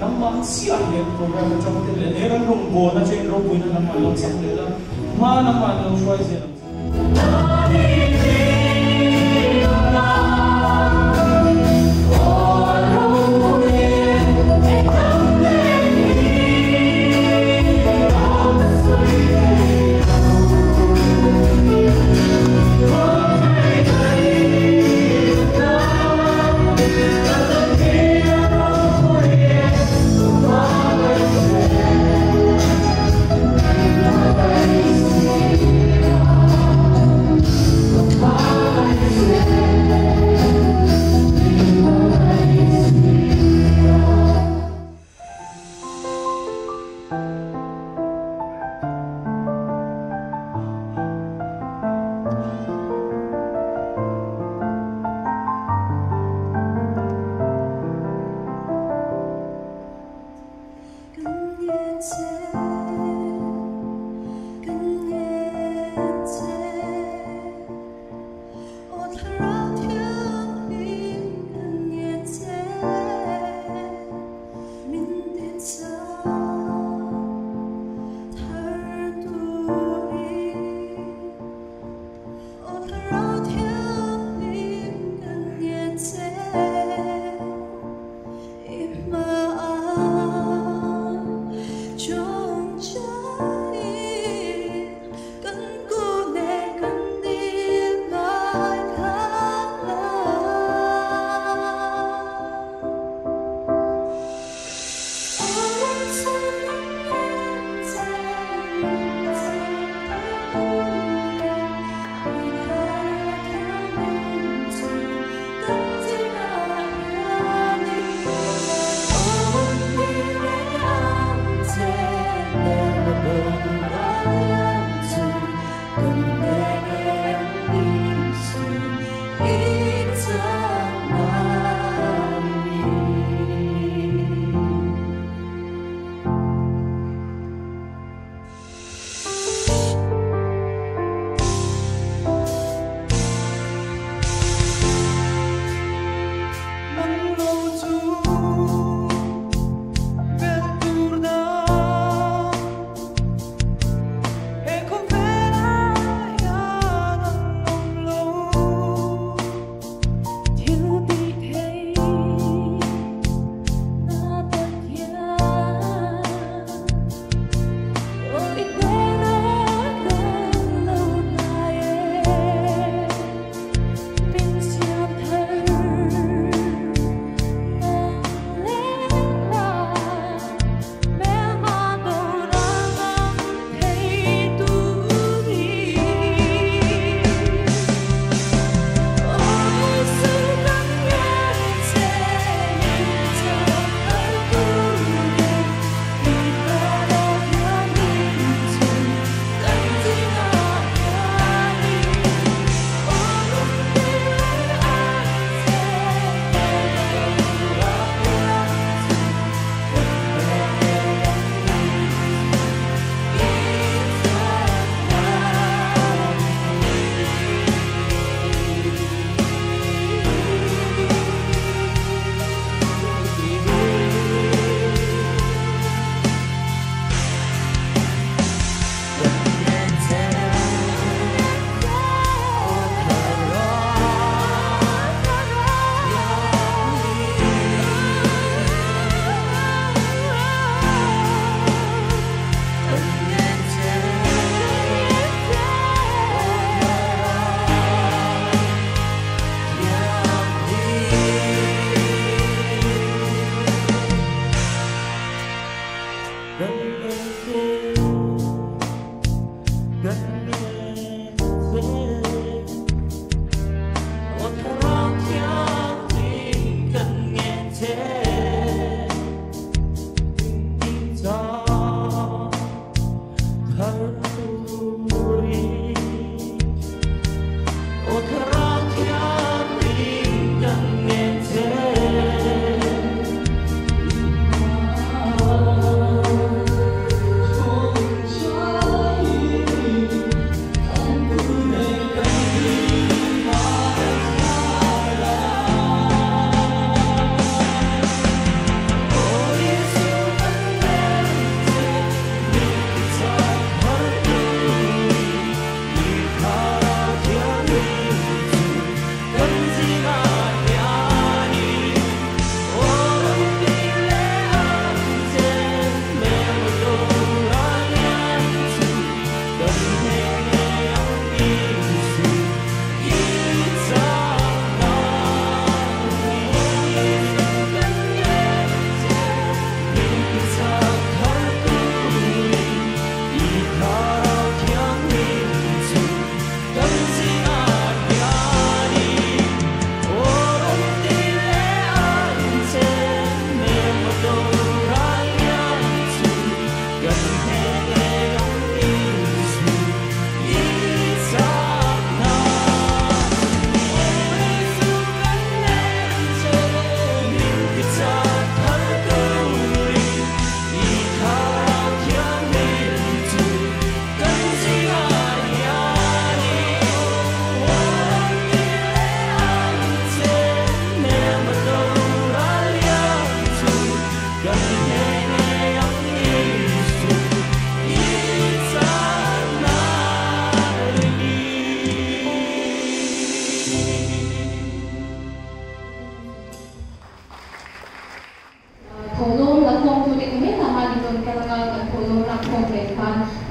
nama siya hiya program trong cái lễ lễ rong rong bo na chen rong bui na nama long sak le la ma nama long shwai je long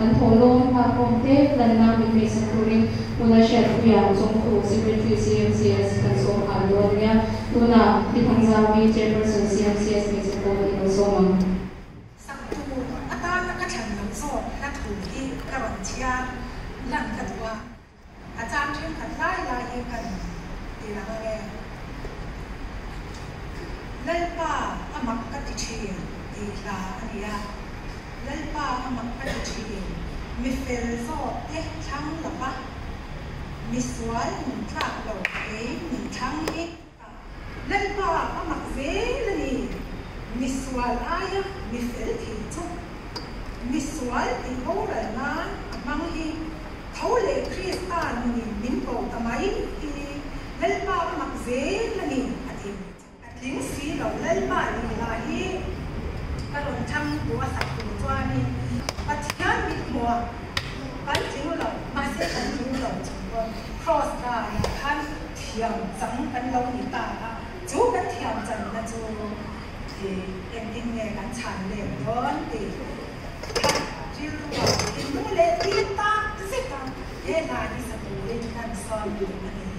an tholong ka Khiangte lan na mi face turing una share kuya chong khu secretary CMCS kan som alwania tuna Thupui chairperson CMCS mi support in som saktu ata ka chan nam so na thu hi ka ron chia lan ka tua ajan thim kan lai lai e kan ti la nge lalpa amak ka ti chi ti la ania lalpa amak ka ti chi mi fel so te chang la pa mi swal min tla lo e min chang e lalpa amak ve la ni mi swal aya mi fel thi chu mi swal ti ho la na amang hi thau le kristan ni min ko tamai hi lalpa amak ve la ni ati ling si lo lalpa ni la hi ka ron chang bua sak tu chwa ni pathian mi mo kan chiu lo ma se kan chiu lo cross da kan thiam chang kan lo ni ta chu kan thiam chan na chu thì em tin nghe cảnh sản liền hơn thì chiu lo thì nó le tin ta sẽ ta thế là đi sa tu lên kan son du ma ni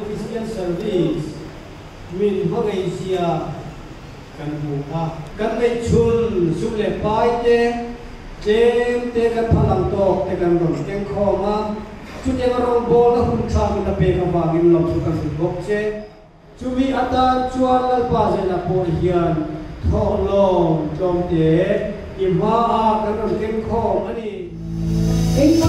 Christian service min Malaysia kan buka kan mai chun sule pai te kan phalang tok te kan ron teng khoma chu te rong bol la hun tha min pe ka ba min lo chu kan bok che chu mi ata chuan lal pa je na po hian tholong chom te imha a kan ron teng khom ani Hãy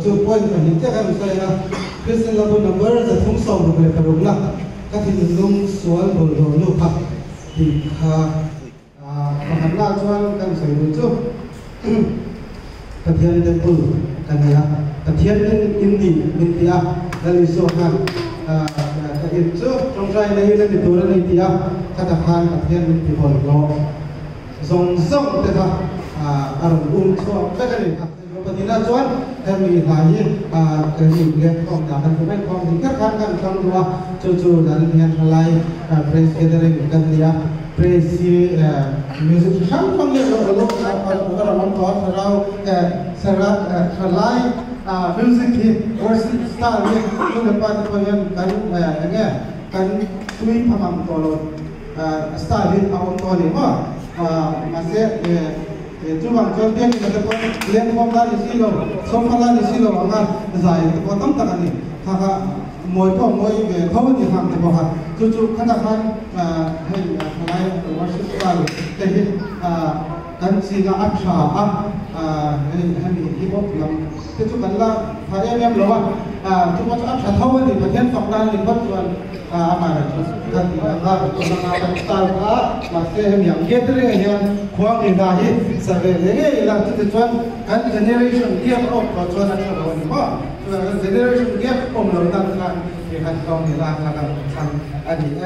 chụp point ở những cái em say là Christian level number là thông số được phải đúng là các thiên lung xuống đồ đồ lục học thì và hẳn là cho cần phải đúng chứ các thiên temple các nhà các thiên India là lý do hàng các hiện trước trong trái này là bị tổ lên India các đặc hàng các thiên bị hồn lo dòng thế thôi arung cho các cái này Patina Chuan, kami lagi kami lihat kong dapat komen kong tingkat kan kong dua cucu dan տնHALAI praise gathering kan dia praise music kan kong lihat lo orang kong serau serat տնHALAI music hi worship style hi itu dapat pelayan kan kan Thupui pamam tolon style hi awon tolin masih Cuma contohnya kita pun lihat formula di sini loh, angkat zai, potong tangan ni, kakak moi kau ni ham tu bahar, cucu kan տնHALAI worship style, jadi kan sila aksha hip hop lam, cucu kan lah hari ni loh, cuma aksha tahu ni, bagian formula ni betul. Amara kan orang style masih yang gathering yang kuang ilahi sebelumnya ilah tu tuan kan generation gap tuan ada orang ni generation gap lawan kan yang kau ilah kan adi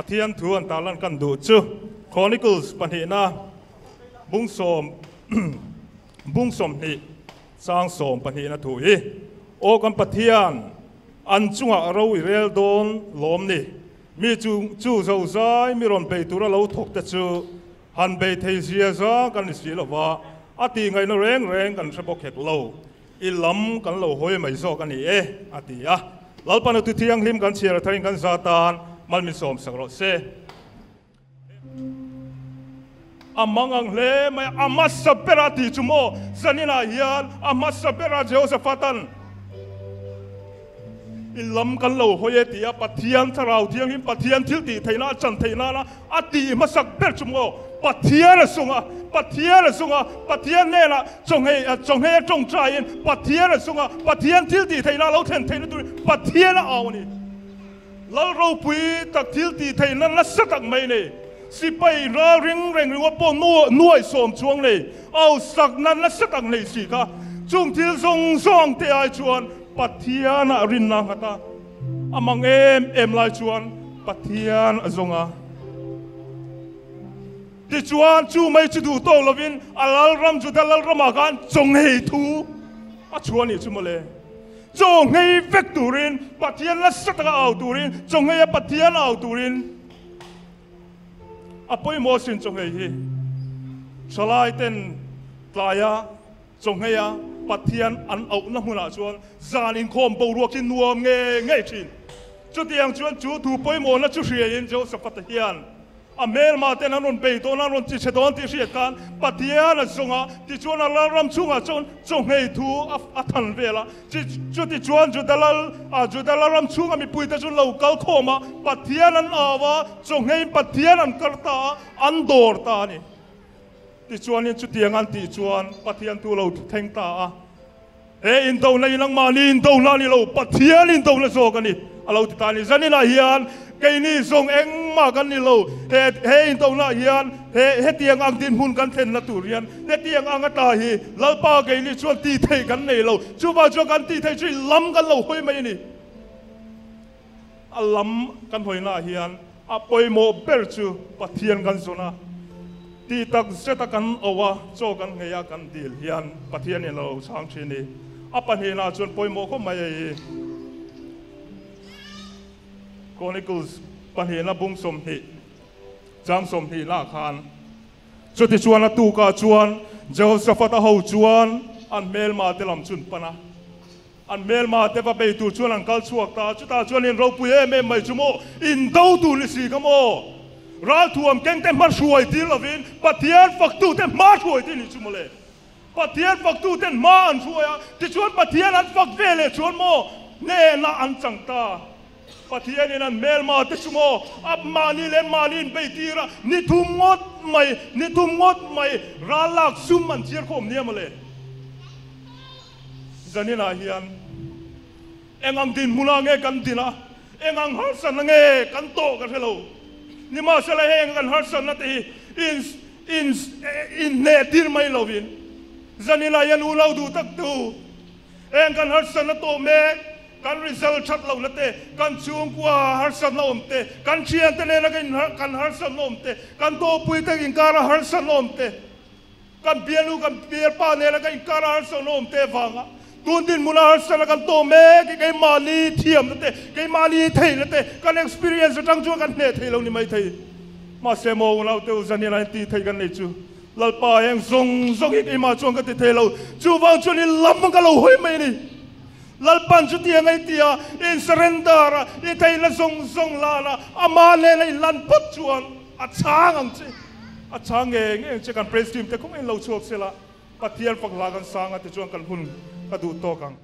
pathian thuan talan kan du chu Chronicles panhina bung som ni sang som panhina thu hi o kan pathian an chunga ro i rel don lom ni mi chu zo zai mi ron pe tura lo thok ta chu han be thei sia za kan si lo wa ati ngai no reng kan sabok het lo i lam kan lo hoi mai zo kan ni ati a lalpan tu thiang lim kan chia thain kan zatan mal mi som sakro se amang ang le mai amas saperati chumo zanina hian amas sapera Jehoshapatan ilam kan lo hoye tia pathian tharau thiang him pathian thil ti theina chan theina na ati masak ber chumo pathian sunga pathian ne la chong he chong train pathian sunga pathian thil ti theina lo then theina tu pathian awni lal ro pui tak thil ti theina na satak mai ne si pai ra ring wa po nuai som chuang le au sak nan na satak nei si ka chung thil song te ai chuan pathian a rin na ngata amang em lai chuan pathian azonga ti chuan chu mai chu du to lovin alal ram chu dalal ram kan chong hei thu a chuan ni chu mole chong hei vek turin pathian la sataka au turin chong hei pathian au turin apoi mo sin chong hei hi salai ten tlaya chong hei a pathian an au na huna chuan zanin khom bo ruakin nuam nge thin chu tiang chuan chu thu poi mo na chu hriain Jehoshaphat hian a mel ma ten anon pe to na ron ti chedon ti hriat kan pathian a zonga ti chuan a ram chunga chon chong hei thu a than vela chu ti chuan chu dalal ram chunga mi pui ta chu lo kal khoma pathian an awa chong hei pathian an karta an dor ta ni ti chuan in chu tiang an ti chuan pathian tu lo theng ta a he in do na inang mani in do na ni lo pathian in do na zo kan ni alo ti ta ni zanina hian cái ni zong eng ma kan ni lo he in do na hian he tiang ang tin hun kan then na turian he tiang ang ata hi lalpa cái ni chuan ti thei kan nei lo chu ba chu kan ti thei chui lam kan lo hoi mai ni a lam kan hoi na hian a poi mo ber chu pathian kan zona ti tak seta kan awa cho kan ngeya kan dil hian pathian ni lo sang chini apan he na chuan poi mo ko mai Chronicles panhena bung som hi jang som hi la khan chuti chuan tu ka chuan Jehoshaphat a ho chuan an mel ma te lam chun pana an mel ma te pa be tu chuan an kal chuak ta chuta chuan in ro pui em mai chumo in do tu ni si kamo ra thuam keng te mar shuai ti lovin pathian fak tu te ma shuai ti ni chumole pathian fak tu ten ma an shuaya ti chuan pathian an fak vele chuan mo ne na an changta pathian in an mel ma te chumo ab mani len manin be tira ni thum ngot mai ra lak sum man chiar khom ni amale zanina hian engang din mula nge kan dina engang har san nge kan to ka hello ni ma sala heng kan har san na te in ne dir mai lovin zanina yan ulau du tak tu eng kan har san na to me kan result chat lo late kan chung kwa har san lo omte kan chian te le na kan har san lo omte kan to pui te in kara har san lo omte kan bielu kan bier pa ne la kan kara har san lo omte wanga tun din mula har san kan to me ke mali thiam late ke mali thei late kan experience tang chu kan ne thei lo ni mai thei ma se mo ulau te uzani la ti thei kan nei chu lalpa heng zong ik ima chuang ka ti thei lo chu wang chu ni lam ka lo hoi mai ni lalpan chu tiang ai tia in surrender i thei la zong la la ama le lai lan pot chuan a chang ang che a chang nge che kan praise team te kong in lo chuak sela pathian pak la kan sang ate chuan kan hun ka du to kang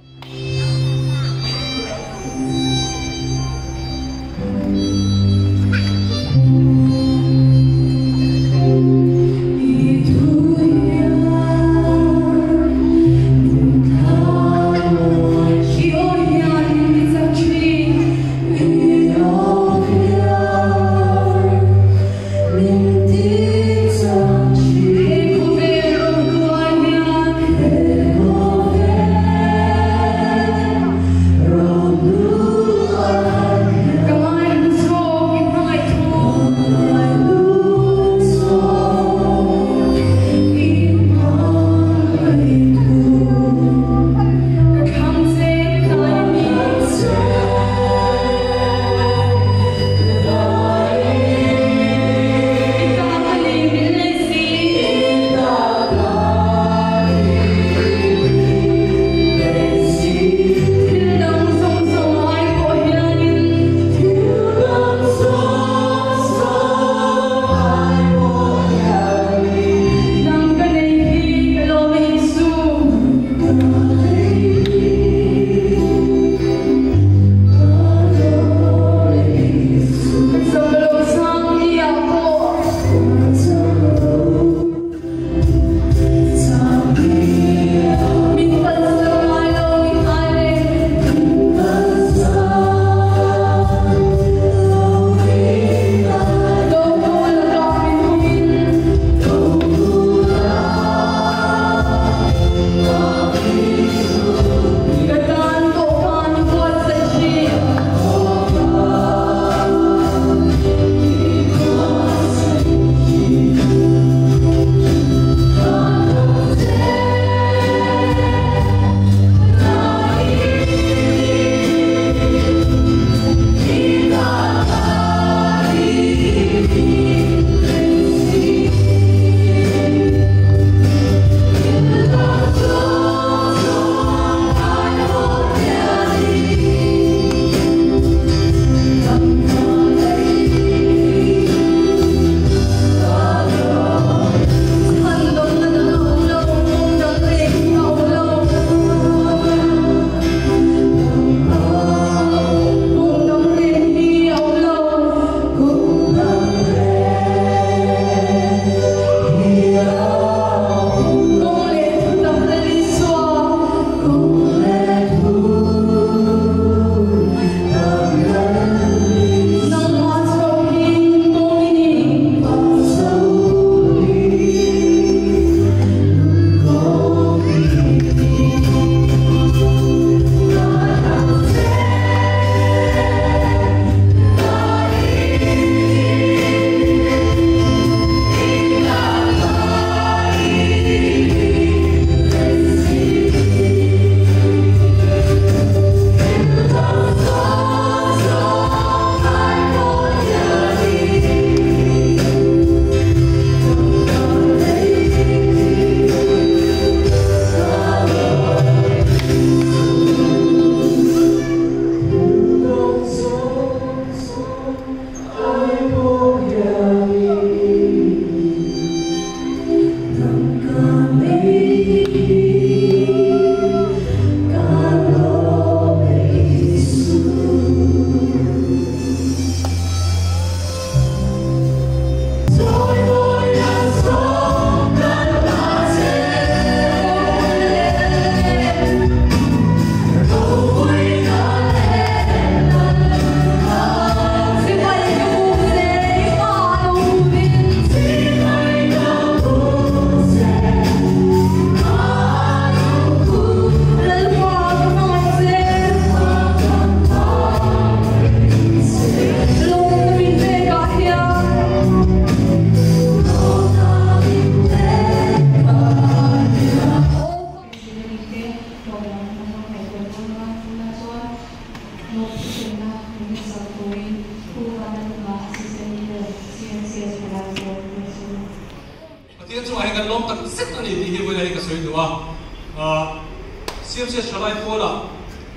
CMCS Ṭhalai Pawl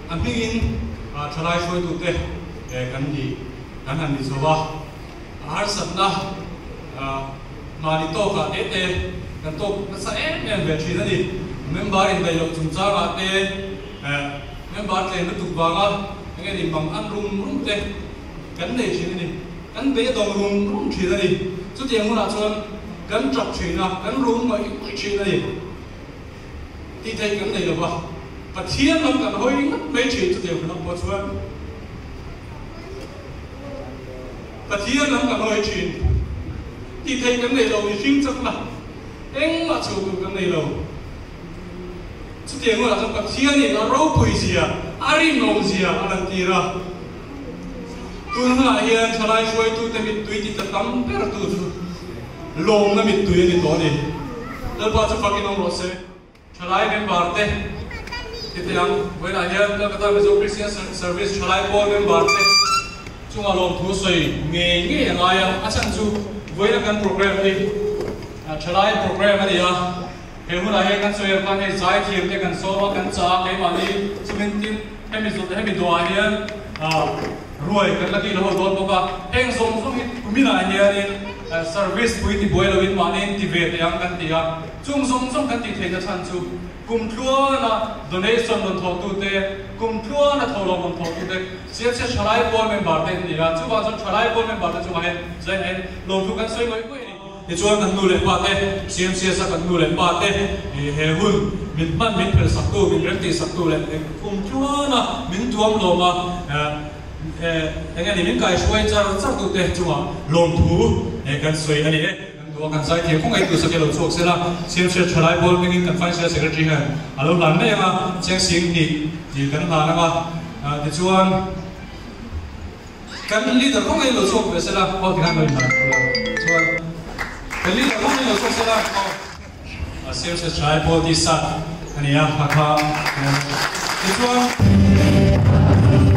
an hingin Ṭhalai Shoi tu te kan ni kan han ni zowa har satna mani to ka te kan to sa em ve thina ni member in dai lo chung cha ga te member te na tu ba ga nge ni mang an rum te kan nei thina ni kan be dong rum thina ni chu tiang na chuan kan chak thina kan rum mai thina ni ti thai kan nei lo ba pathian lam kan hoi mai thi chu tiang na po chuan pathian lam kan hoi thi ti thai kan nei lo ni hing chak na eng ma chu kan nei lo chu tiang na chuan pathian ni la ro pui sia ari nom sia alan tira tun na hian Ṭhalai Shoi tu te mit tui ti ta tam per tu long na mit tui ni to ni dal pa chu fakin ong ro se Ṭhalai member te ti yang when I hear the kata me zo Christian service Ṭhalai Pawl member te chunga long thu soi nge nga ya achang chu voi na kan program ni Ṭhalai program ani ya he hun a he kan soi kan he zai thiam te kan so kan cha ke ma ni chumin tin he mi zo he mi do a hian ruai kan laki lo don boka eng som hi kumina hian service pui ti boilo in ma nen ti ve te ang kan ti a chung som kan ti theina chan chu kum thua na donation don thok tu te kum thua na tholo don thok tu te CMCS Ṭhalai Pawl member te ni ra chu ba chu Ṭhalai Pawl member te chu ma he zai he lo thu kan soi ngoi ko ni ti chuan kan nu le pa te CMCS kan nu le pa te he hun min man min pel sak tu min rem ti sak tu le kum thua na min tuam lo ma anh em kai shoi char tu te chuma long thu kan soi ani kan do kan sai the khong ai tu sa ke lo chok se la CMCS Ṭhalai Pawl mingin kan financial secretary han alo lan me nga cheng sing ni ti kan na nga ti chuan kan leader khong ai lo chok ve se la ko ti han lo na chuan kan leader khong ai lo chok se la CMCS Ṭhalai Pawl ti sa ani ya ha ti chuan Ṭhalai